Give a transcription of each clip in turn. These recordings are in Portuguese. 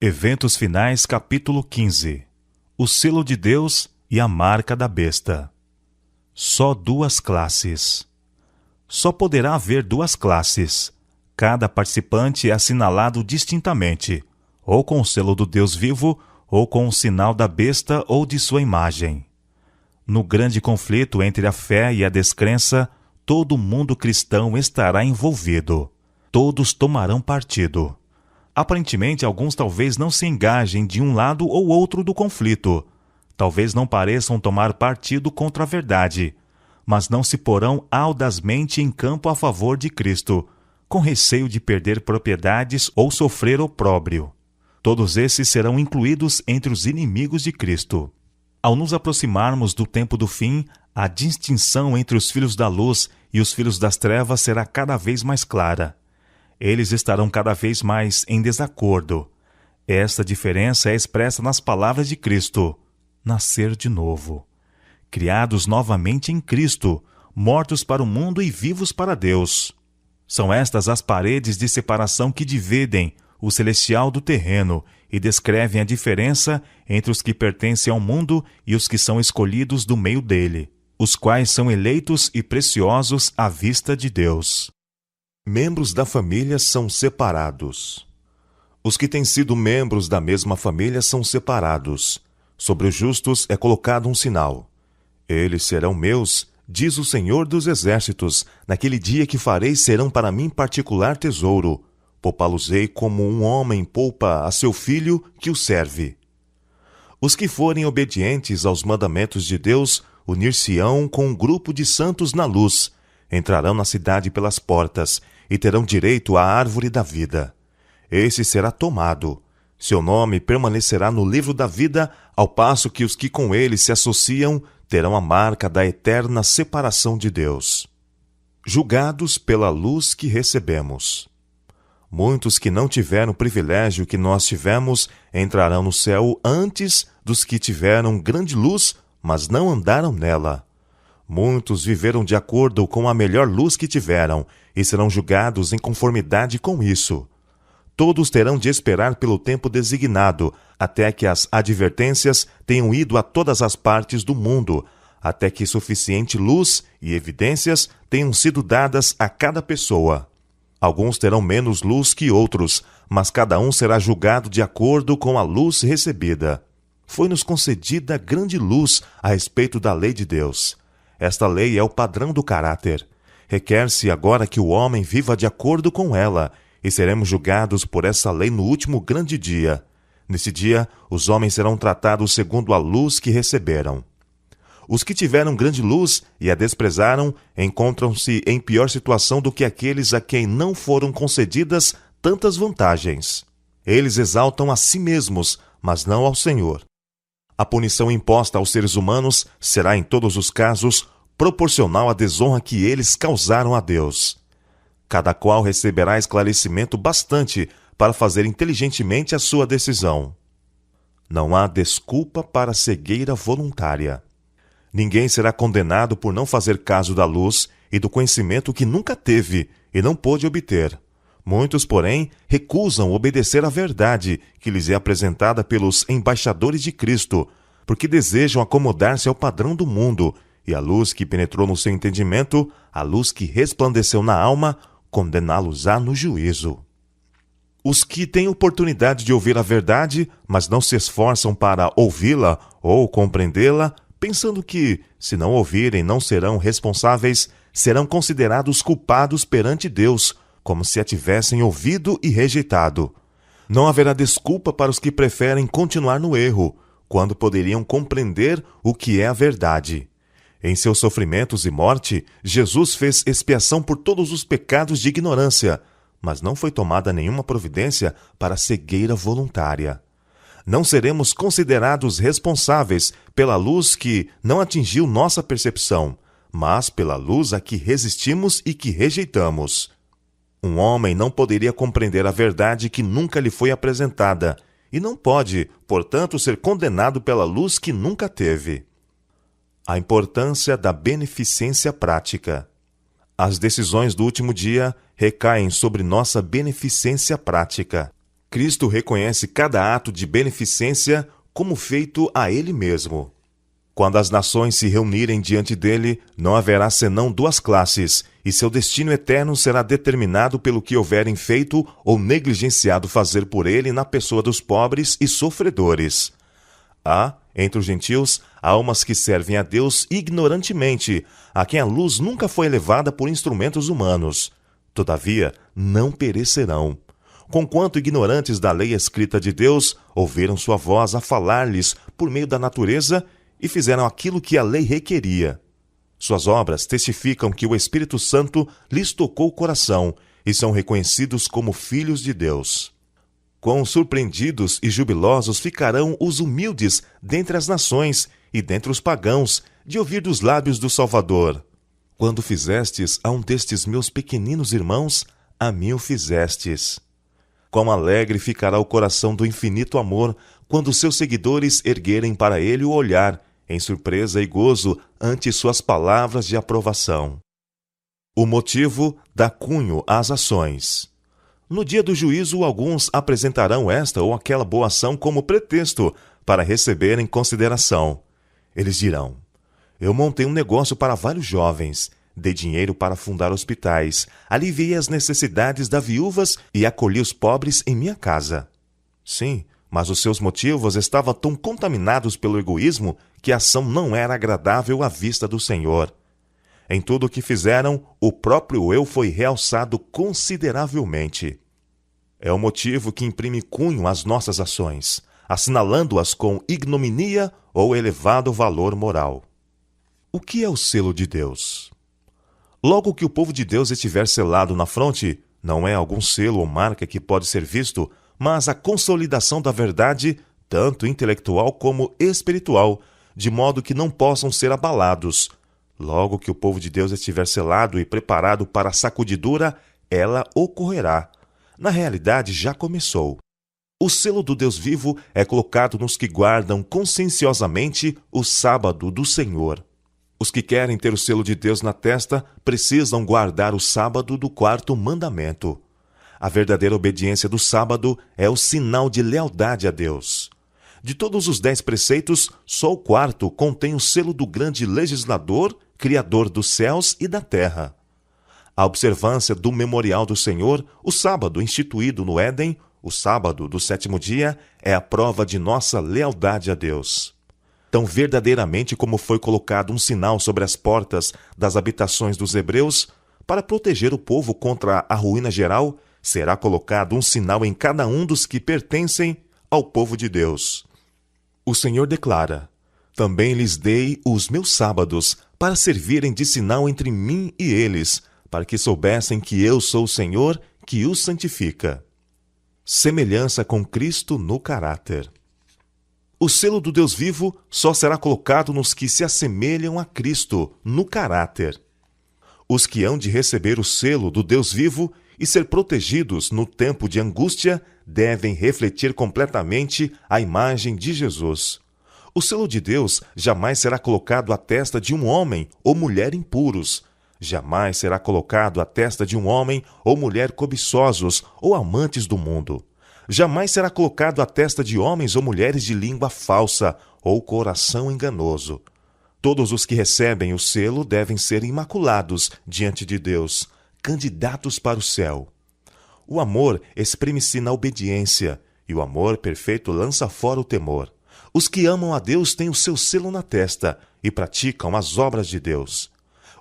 Eventos Finais, capítulo 15. O selo de Deus e a marca da besta. Só duas classes. Só poderá haver duas classes. Cada participante é assinalado distintamente, ou com o selo do Deus vivo, ou com o sinal da besta ou de sua imagem. No grande conflito entre a fé e a descrença, todo mundo cristão estará envolvido. Todos tomarão partido. Aparentemente, alguns talvez não se engajem de um lado ou outro do conflito. Talvez não pareçam tomar partido contra a verdade, mas não se porão audazmente em campo a favor de Cristo, com receio de perder propriedades ou sofrer opróbrio. Todos esses serão incluídos entre os inimigos de Cristo. Ao nos aproximarmos do tempo do fim, a distinção entre os filhos da luz e os filhos das trevas será cada vez mais clara. Eles estarão cada vez mais em desacordo. Esta diferença é expressa nas palavras de Cristo: nascer de novo. Criados novamente em Cristo, mortos para o mundo e vivos para Deus. São estas as paredes de separação que dividem o celestial do terreno e descrevem a diferença entre os que pertencem ao mundo e os que são escolhidos do meio dele, os quais são eleitos e preciosos à vista de Deus. Membros da família são separados. Os que têm sido membros da mesma família são separados. Sobre os justos é colocado um sinal. Eles serão meus, diz o Senhor dos Exércitos, naquele dia que farei serão para mim particular tesouro. Poupá-los-ei como um homem poupa a seu filho que o serve. Os que forem obedientes aos mandamentos de Deus unir-se-ão com um grupo de santos na luz, entrarão na cidade pelas portas e terão direito à árvore da vida. Esse será tomado. Seu nome permanecerá no livro da vida, ao passo que os que com ele se associam terão a marca da eterna separação de Deus. Julgados pela luz que recebemos. Muitos que não tiveram o privilégio que nós tivemos entrarão no céu antes dos que tiveram grande luz, mas não andaram nela. Muitos viveram de acordo com a melhor luz que tiveram e serão julgados em conformidade com isso. Todos terão de esperar pelo tempo designado, até que as advertências tenham ido a todas as partes do mundo, até que suficiente luz e evidências tenham sido dadas a cada pessoa. Alguns terão menos luz que outros, mas cada um será julgado de acordo com a luz recebida. Foi-nos concedida grande luz a respeito da lei de Deus. Esta lei é o padrão do caráter. Requer-se agora que o homem viva de acordo com ela, e seremos julgados por essa lei no último grande dia. Nesse dia, os homens serão tratados segundo a luz que receberam. Os que tiveram grande luz e a desprezaram encontram-se em pior situação do que aqueles a quem não foram concedidas tantas vantagens. Eles exaltam a si mesmos, mas não ao Senhor. A punição imposta aos seres humanos será, em todos os casos, proporcional à desonra que eles causaram a Deus. Cada qual receberá esclarecimento bastante para fazer inteligentemente a sua decisão. Não há desculpa para cegueira voluntária. Ninguém será condenado por não fazer caso da luz e do conhecimento que nunca teve e não pôde obter. Muitos, porém, recusam obedecer à verdade que lhes é apresentada pelos embaixadores de Cristo, porque desejam acomodar-se ao padrão do mundo, e a luz que penetrou no seu entendimento, a luz que resplandeceu na alma, condená-los-á no juízo. Os que têm oportunidade de ouvir a verdade, mas não se esforçam para ouvi-la ou compreendê-la, pensando que, se não ouvirem, não serão responsáveis, serão considerados culpados perante Deus, como se a tivessem ouvido e rejeitado. Não haverá desculpa para os que preferem continuar no erro, quando poderiam compreender o que é a verdade. Em seus sofrimentos e morte, Jesus fez expiação por todos os pecados de ignorância, mas não foi tomada nenhuma providência para a cegueira voluntária. Não seremos considerados responsáveis pela luz que não atingiu nossa percepção, mas pela luz a que resistimos e que rejeitamos. Um homem não poderia compreender a verdade que nunca lhe foi apresentada, e não pode, portanto, ser condenado pela luz que nunca teve. A importância da beneficência prática. As decisões do último dia recaem sobre nossa beneficência prática. Cristo reconhece cada ato de beneficência como feito a Ele mesmo. Quando as nações se reunirem diante dele, não haverá senão duas classes, e seu destino eterno será determinado pelo que houverem feito ou negligenciado fazer por ele na pessoa dos pobres e sofredores. Há, entre os gentios, almas que servem a Deus ignorantemente, a quem a luz nunca foi elevada por instrumentos humanos. Todavia, não perecerão. Conquanto ignorantes da lei escrita de Deus, ouviram sua voz a falar-lhes por meio da natureza e fizeram aquilo que a lei requeria. Suas obras testificam que o Espírito Santo lhes tocou o coração e são reconhecidos como filhos de Deus. Quão surpreendidos e jubilosos ficarão os humildes dentre as nações e dentre os pagãos de ouvir dos lábios do Salvador: quando fizestes a um destes meus pequeninos irmãos, a mim o fizestes. Quão alegre ficará o coração do infinito amor quando seus seguidores erguerem para ele o olhar, em surpresa e gozo, ante suas palavras de aprovação. O motivo dá cunho às ações. No dia do juízo, alguns apresentarão esta ou aquela boa ação como pretexto para receberem consideração. Eles dirão: eu montei um negócio para vários jovens, dei dinheiro para fundar hospitais, aliviei as necessidades das viúvas e acolhi os pobres em minha casa. Sim, mas os seus motivos estavam tão contaminados pelo egoísmo que a ação não era agradável à vista do Senhor. Em tudo o que fizeram, o próprio eu foi realçado consideravelmente. É o motivo que imprime cunho às nossas ações, assinalando-as com ignominia ou elevado valor moral. O que é o selo de Deus? Logo que o povo de Deus estiver selado na fronte, não é algum selo ou marca que pode ser visto, mas a consolidação da verdade, tanto intelectual como espiritual, de modo que não possam ser abalados. Logo que o povo de Deus estiver selado e preparado para a sacudidura, ela ocorrerá. Na realidade, já começou. O selo do Deus vivo é colocado nos que guardam conscienciosamente o sábado do Senhor. Os que querem ter o selo de Deus na testa precisam guardar o sábado do quarto mandamento. A verdadeira obediência do sábado é o sinal de lealdade a Deus. De todos os 10 preceitos, só o quarto contém o selo do grande legislador, criador dos céus e da terra. A observância do memorial do Senhor, o sábado instituído no Éden, o sábado do 7º dia, é a prova de nossa lealdade a Deus. Tão verdadeiramente como foi colocado um sinal sobre as portas das habitações dos hebreus, para proteger o povo contra a ruína geral, será colocado um sinal em cada um dos que pertencem ao povo de Deus. O Senhor declara: também lhes dei os meus sábados, para servirem de sinal entre mim e eles, para que soubessem que eu sou o Senhor, que os santifica. Semelhança com Cristo no caráter. O selo do Deus vivo só será colocado nos que se assemelham a Cristo no caráter. Os que hão de receber o selo do Deus vivo e ser protegidos no tempo de angústia devem refletir completamente a imagem de Jesus. O selo de Deus jamais será colocado à testa de um homem ou mulher impuros. Jamais será colocado à testa de um homem ou mulher cobiçosos ou amantes do mundo. Jamais será colocado à testa de homens ou mulheres de língua falsa ou coração enganoso. Todos os que recebem o selo devem ser imaculados diante de Deus, candidatos para o céu. O amor exprime-se na obediência, e o amor perfeito lança fora o temor. Os que amam a Deus têm o seu selo na testa e praticam as obras de Deus.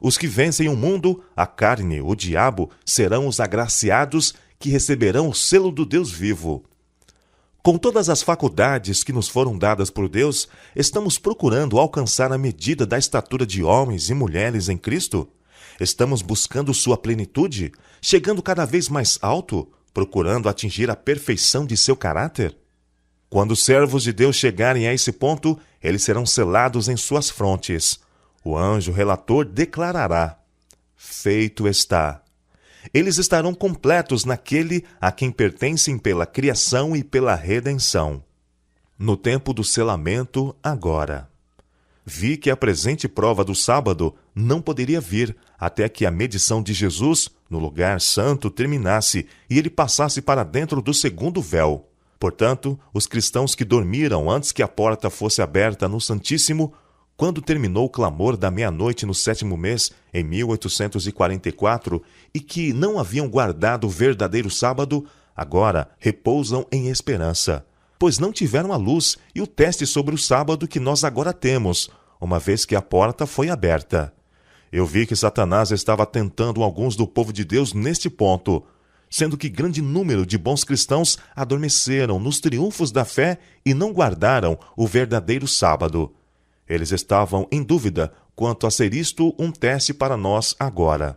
Os que vencem o mundo, a carne, o diabo, serão os agraciados que receberão o selo do Deus vivo. Com todas as faculdades que nos foram dadas por Deus, estamos procurando alcançar a medida da estatura de homens e mulheres em Cristo? Estamos buscando sua plenitude, chegando cada vez mais alto, procurando atingir a perfeição de seu caráter? Quando os servos de Deus chegarem a esse ponto, eles serão selados em suas frontes. O anjo relator declarará: feito está. Eles estarão completos naquele a quem pertencem pela criação e pela redenção. No tempo do selamento, agora. Vi que a presente prova do sábado não poderia vir até que a medição de Jesus, no lugar santo terminasse e ele passasse para dentro do segundo véu. Portanto, os cristãos que dormiram antes que a porta fosse aberta no Santíssimo, quando terminou o clamor da meia-noite no 7º mês, em 1844, e que não haviam guardado o verdadeiro sábado, agora repousam em esperança, pois não tiveram a luz e o teste sobre o sábado que nós agora temos, uma vez que a porta foi aberta. Eu vi que Satanás estava tentando alguns do povo de Deus neste ponto, sendo que grande número de bons cristãos adormeceram nos triunfos da fé e não guardaram o verdadeiro sábado. Eles estavam em dúvida quanto a ser isto um teste para nós agora.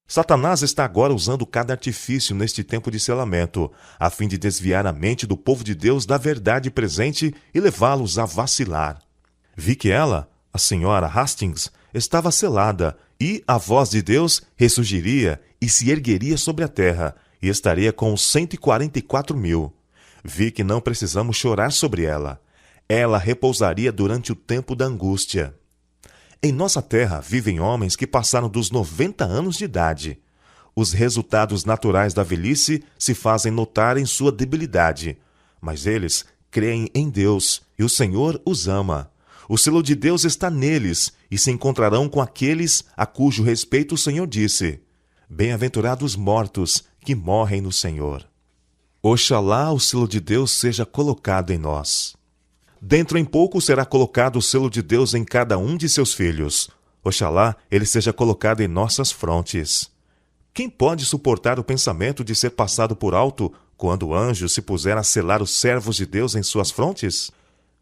Satanás está agora usando cada artifício neste tempo de selamento, a fim de desviar a mente do povo de Deus da verdade presente e levá-los a vacilar. Vi que ela, a senhora Hastings, estava selada, e a voz de Deus ressurgiria e se ergueria sobre a terra, e estaria com os 144.000. Vi que não precisamos chorar sobre ela. Ela repousaria durante o tempo da angústia. Em nossa terra vivem homens que passaram dos 90 anos de idade. Os resultados naturais da velhice se fazem notar em sua debilidade, mas eles creem em Deus, e o Senhor os ama. O selo de Deus está neles, e se encontrarão com aqueles a cujo respeito o Senhor disse: Bem-aventurados mortos que morrem no Senhor. Oxalá o selo de Deus seja colocado em nós. Dentro em pouco será colocado o selo de Deus em cada um de seus filhos. Oxalá ele seja colocado em nossas frontes. Quem pode suportar o pensamento de ser passado por alto quando o anjo se puser a selar os servos de Deus em suas frontes?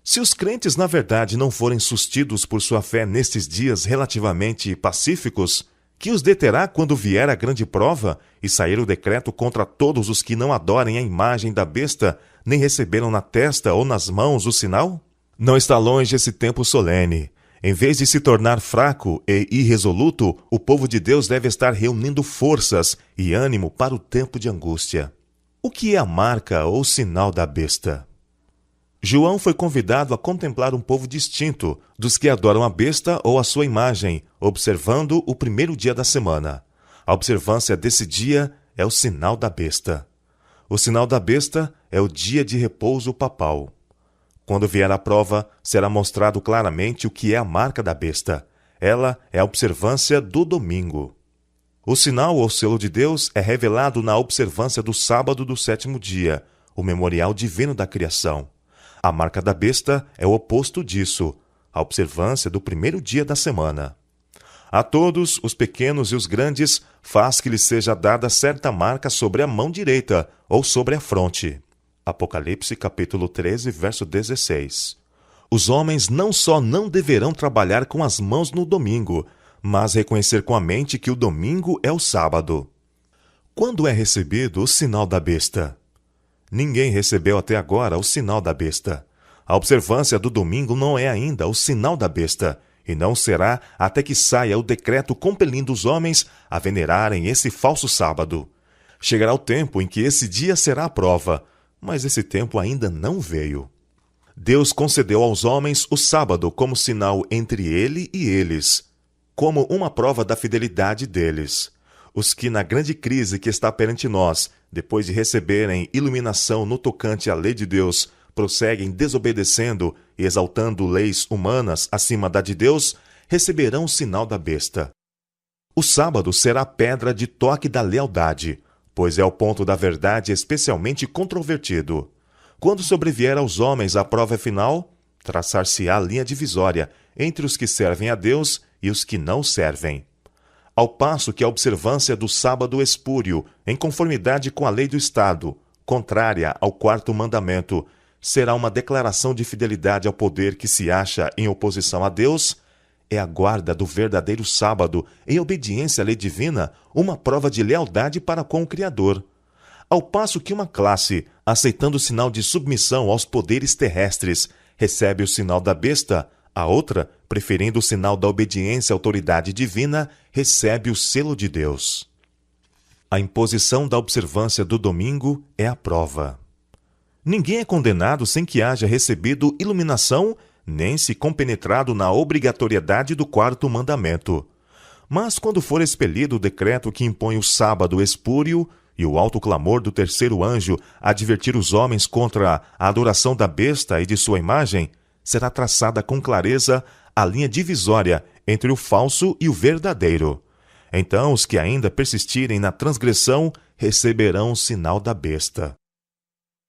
Se os crentes, na verdade, não forem sustidos por sua fé nestes dias relativamente pacíficos, que os deterá quando vier a grande prova e sair o decreto contra todos os que não adorem a imagem da besta, nem receberam na testa ou nas mãos o sinal? Não está longe esse tempo solene. Em vez de se tornar fraco e irresoluto, o povo de Deus deve estar reunindo forças e ânimo para o tempo de angústia. O que é a marca ou sinal da besta? João foi convidado a contemplar um povo distinto dos que adoram a besta ou a sua imagem, observando o primeiro dia da semana. A observância desse dia é o sinal da besta. O sinal da besta é o dia de repouso papal. Quando vier a prova, será mostrado claramente o que é a marca da besta. Ela é a observância do domingo. O sinal ou selo de Deus é revelado na observância do sábado do 7º dia, o memorial divino da criação. A marca da besta é o oposto disso, a observância do primeiro dia da semana. A todos, os pequenos e os grandes, faz que lhes seja dada certa marca sobre a mão direita ou sobre a fronte. Apocalipse capítulo 13, verso 16. Os homens não só não deverão trabalhar com as mãos no domingo, mas reconhecer com a mente que o domingo é o sábado. Quando é recebido o sinal da besta? Ninguém recebeu até agora o sinal da besta. A observância do domingo não é ainda o sinal da besta, e não será até que saia o decreto compelindo os homens a venerarem esse falso sábado. Chegará o tempo em que esse dia será a prova, mas esse tempo ainda não veio. Deus concedeu aos homens o sábado como sinal entre ele e eles, como uma prova da fidelidade deles. Os que na grande crise que está perante nós, depois de receberem iluminação no tocante à lei de Deus, prosseguem desobedecendo e exaltando leis humanas acima da de Deus, receberão o sinal da besta. O sábado será a pedra de toque da lealdade, pois é o ponto da verdade especialmente controvertido. Quando sobrevier aos homens a prova final, traçar-se-á a linha divisória entre os que servem a Deus e os que não servem. Ao passo que a observância do sábado espúrio, em conformidade com a lei do Estado, contrária ao 4º mandamento, será uma declaração de fidelidade ao poder que se acha em oposição a Deus, é a guarda do verdadeiro sábado, em obediência à lei divina, uma prova de lealdade para com o Criador. Ao passo que uma classe, aceitando o sinal de submissão aos poderes terrestres, recebe o sinal da besta, a outra, preferindo o sinal da obediência à autoridade divina, recebe o selo de Deus. A imposição da observância do domingo é a prova. Ninguém é condenado sem que haja recebido iluminação, nem se compenetrado na obrigatoriedade do 4º mandamento. Mas quando for expelido o decreto que impõe o sábado espúrio e o alto clamor do terceiro anjo a advertir os homens contra a adoração da besta e de sua imagem, será traçada com clareza a linha divisória entre o falso e o verdadeiro. Então os que ainda persistirem na transgressão receberão o sinal da besta.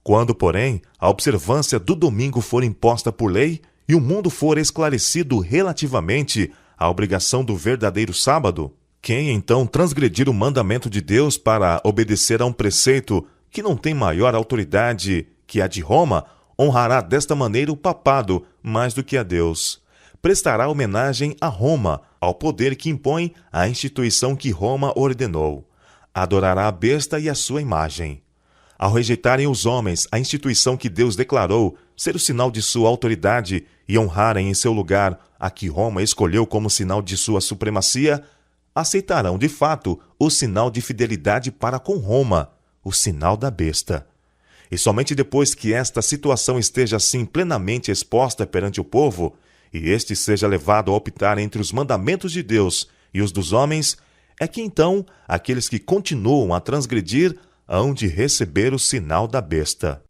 Quando, porém, a observância do domingo for imposta por lei e o mundo for esclarecido relativamente à obrigação do verdadeiro sábado, quem então transgredir o mandamento de Deus para obedecer a um preceito que não tem maior autoridade que a de Roma, honrará desta maneira o papado mais do que a Deus. Prestará homenagem a Roma, ao poder que impõe a instituição que Roma ordenou. Adorará a besta e a sua imagem. Ao rejeitarem os homens a instituição que Deus declarou ser o sinal de sua autoridade e honrarem em seu lugar a que Roma escolheu como sinal de sua supremacia, aceitarão de fato o sinal de fidelidade para com Roma, o sinal da besta. E somente depois que esta situação esteja assim plenamente exposta perante o povo, e este seja levado a optar entre os mandamentos de Deus e os dos homens, é que então aqueles que continuam a transgredir hão de receber o sinal da besta.